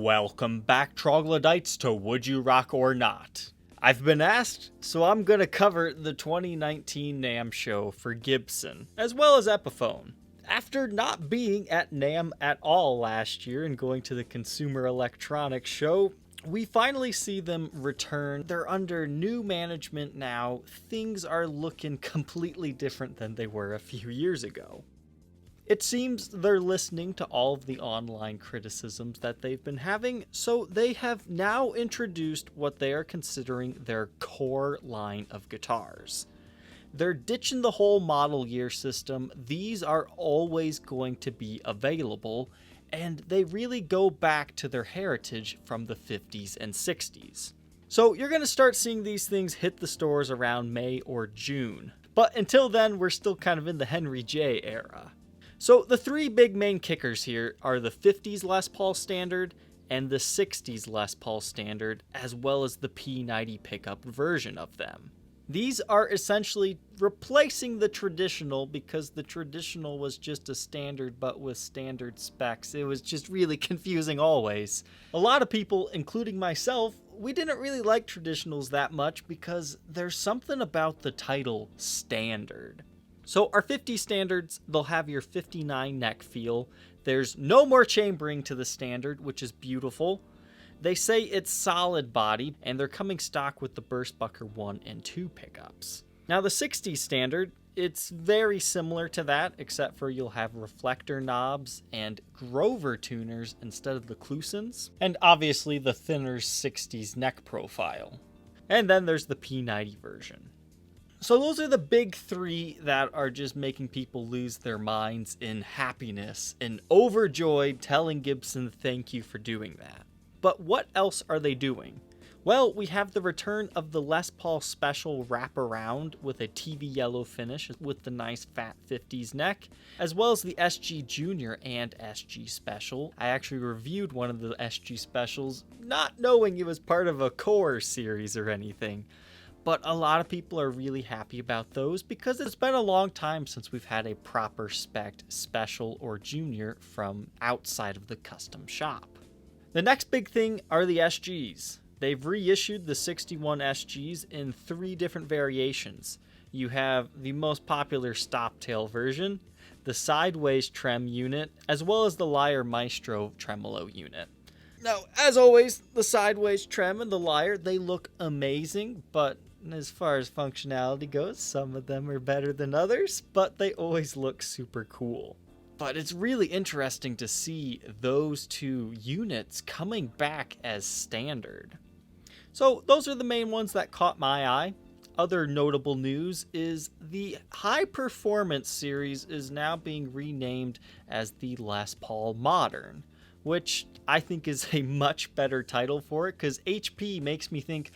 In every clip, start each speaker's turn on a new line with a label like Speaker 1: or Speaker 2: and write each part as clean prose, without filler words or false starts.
Speaker 1: Welcome back, troglodytes, to Would You Rock or Not. I've been asked, so I'm gonna cover the 2019 Namm show for Gibson, as well as Epiphone. After not being at Namm at all last year and going to the Consumer Electronics show, we finally see them return. They're under new management now. Things are looking completely different than they were a few years ago. It seems they're listening to all of the online criticisms that they've been having, so they have now introduced what they are considering their core line of guitars. They're ditching the whole model year system. These are always going to be available, and they really go back to their heritage from the 50s and 60s. So you're going to start seeing these things hit the stores around May or June. But until then, we're still kind of in the Henry J era. So the three big main kickers here are the 50s Les Paul Standard and the 60s Les Paul Standard, as well as the P90 pickup version of them. These are essentially replacing the traditional, because the traditional was just a standard but with standard specs. It was just really confusing always. A lot of people, including myself, we didn't really like traditionals that much because there's something about the title standard. So our 50 standards, they'll have your 59 neck feel. There's no more chambering to the standard, which is beautiful. They say it's solid body, and they're coming stock with the Burstbucker 1 and 2 pickups. Now the 60 standard, it's very similar to that, except for you'll have reflector knobs and Grover tuners instead of the Klusons, and obviously the thinner 60s neck profile. And then there's the P90 version. So those are the big three that are just making people lose their minds in happiness and overjoyed, telling Gibson thank you for doing that. But what else are they doing? Well, we have the return of the Les Paul Special wraparound with a TV yellow finish with the nice fat 50s neck, as well as the SG Junior and SG Special. I actually reviewed one of the SG Specials, not knowing it was part of a core series or anything. But a lot of people are really happy about those because it's been a long time since we've had a proper spec Special or Junior from outside of the custom shop. The next big thing are the SGs. They've reissued the 61 SGs in 3 different variations. You have the most popular stop-tail version, the sideways trem unit, as well as the Lyre Maestro tremolo unit. Now, as always, the sideways trem and the Lyre, they look amazing, but as far as functionality goes, some of them are better than others, but they always look super cool. But it's really interesting to see those 2 units coming back as standard. So those are the main ones that caught my eye. Other notable news is the High Performance series is now being renamed as the Les Paul Modern, which I think is a much better title for it, because HP makes me think,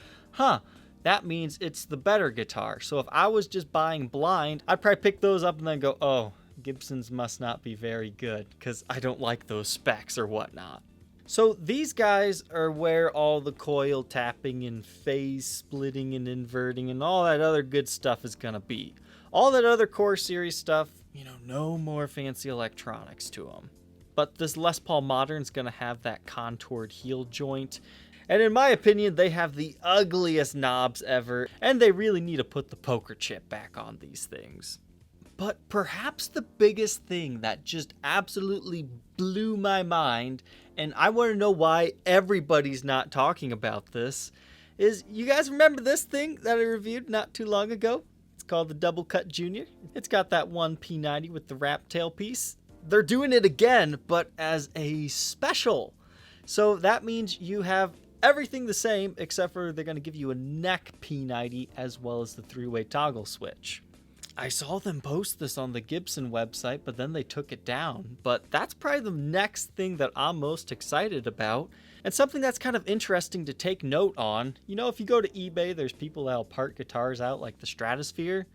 Speaker 1: that means it's the better guitar. So if I was just buying blind, I'd probably pick those up and then go, oh, Gibson's must not be very good, because I don't like those specs or whatnot. So these guys are where all the coil tapping and phase splitting and inverting and all that other good stuff is going to be. All that other core series stuff, no more fancy electronics to them. But this Les Paul Modern's going to have that contoured heel joint. And in my opinion, they have the ugliest knobs ever, and they really need to put the poker chip back on these things. But perhaps the biggest thing that just absolutely blew my mind, and I want to know why everybody's not talking about this, is you guys remember this thing that I reviewed not too long ago? It's called the Double Cut Junior. It's got that one P90 with the wraptail piece. They're doing it again, but as a special. So that means you have everything the same, except for they're going to give you a neck P90 as well as the 3-way toggle switch. I saw them post this on the Gibson website, but then they took it down. But that's probably the next thing that I'm most excited about, and something that's kind of interesting to take note on. If you go to eBay, there's people that'll part guitars out like the Stratosphere.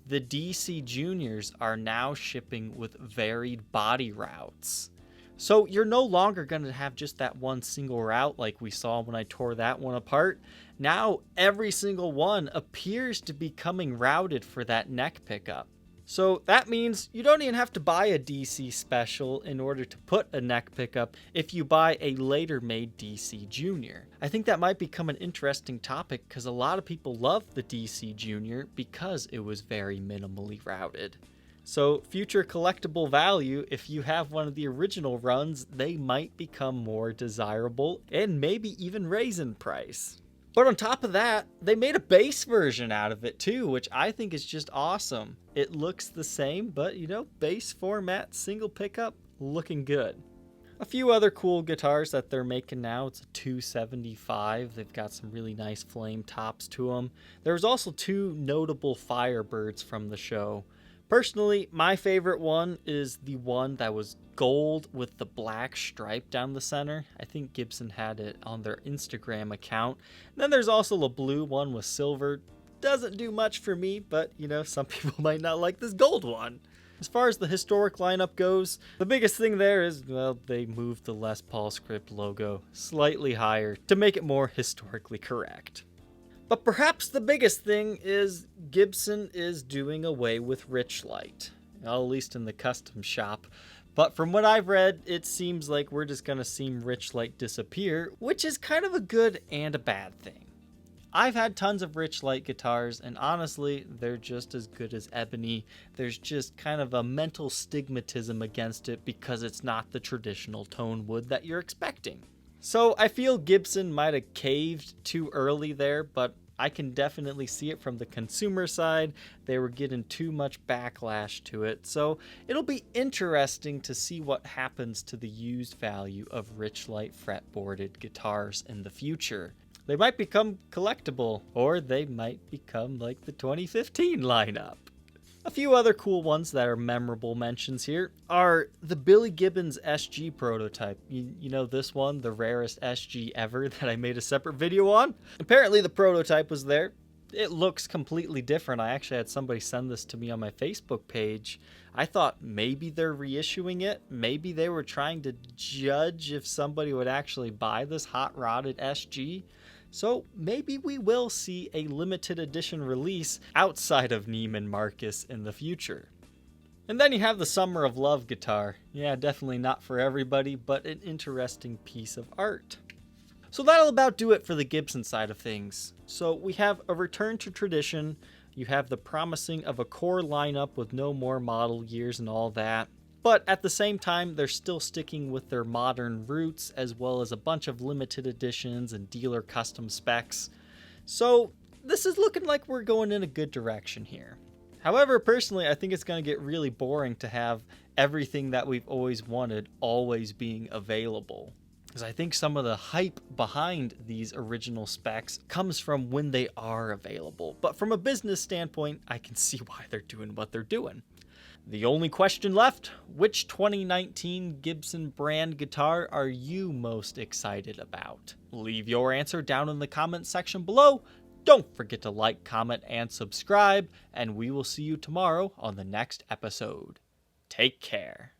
Speaker 1: The DC Juniors are now shipping with varied body routes. So you're no longer going to have just that one single route like we saw when I tore that one apart. Now every single one appears to be coming routed for that neck pickup. So that means you don't even have to buy a DC Special in order to put a neck pickup if you buy a later made DC Junior. I think that might become an interesting topic because a lot of people love the DC Junior because it was very minimally routed. So future collectible value, if you have one of the original runs, they might become more desirable and maybe even raise in price. But on top of that, they made a base version out of it too, which I think is just awesome. It looks the same, but base format, single pickup, looking good. A few other cool guitars that they're making now. It's a 275. They've got some really nice flame tops to them. There's also two notable Firebirds from the show. Personally, my favorite one is the one that was gold with the black stripe down the center. I think Gibson had it on their Instagram account. And then there's also a blue one with silver. Doesn't do much for me, but some people might not like this gold one. As far as the historic lineup goes, the biggest thing there is, well, they moved the Les Paul script logo slightly higher to make it more historically correct. But perhaps the biggest thing is Gibson is doing away with Richlight, at least in the custom shop. But from what I've read, it seems like we're just going to see Richlight disappear, which is kind of a good and a bad thing. I've had tons of Richlight guitars, and honestly, they're just as good as ebony. There's just kind of a mental stigmatism against it because it's not the traditional tone wood that you're expecting. So I feel Gibson might have caved too early there, but I can definitely see it from the consumer side. They were getting too much backlash to it. So it'll be interesting to see what happens to the used value of Richlight fretboarded guitars in the future. They might become collectible, or they might become like the 2015 lineup. A few other cool ones that are memorable mentions here are the Billy Gibbons SG prototype. You know this one, the rarest SG ever that I made a separate video on? Apparently the prototype was there. It looks completely different. I actually had somebody send this to me on my Facebook page. I thought maybe they're reissuing it. Maybe they were trying to judge if somebody would actually buy this hot rodded SG. So maybe we will see a limited edition release outside of Neiman Marcus in the future. And then you have the Summer of Love guitar. Yeah, definitely not for everybody, but an interesting piece of art. So that'll about do it for the Gibson side of things. So we have a return to tradition. You have the promising of a core lineup with no more model years and all that. But at the same time, they're still sticking with their modern roots, as well as a bunch of limited editions and dealer custom specs. So this is looking like we're going in a good direction here. However, personally, I think it's going to get really boring to have everything that we've always wanted always being available. Because I think some of the hype behind these original specs comes from when they are available. But from a business standpoint, I can see why they're doing what they're doing. The only question left, which 2019 Gibson brand guitar are you most excited about? Leave your answer down in the comments section below. Don't forget to like, comment, and subscribe, and we will see you tomorrow on the next episode. Take care.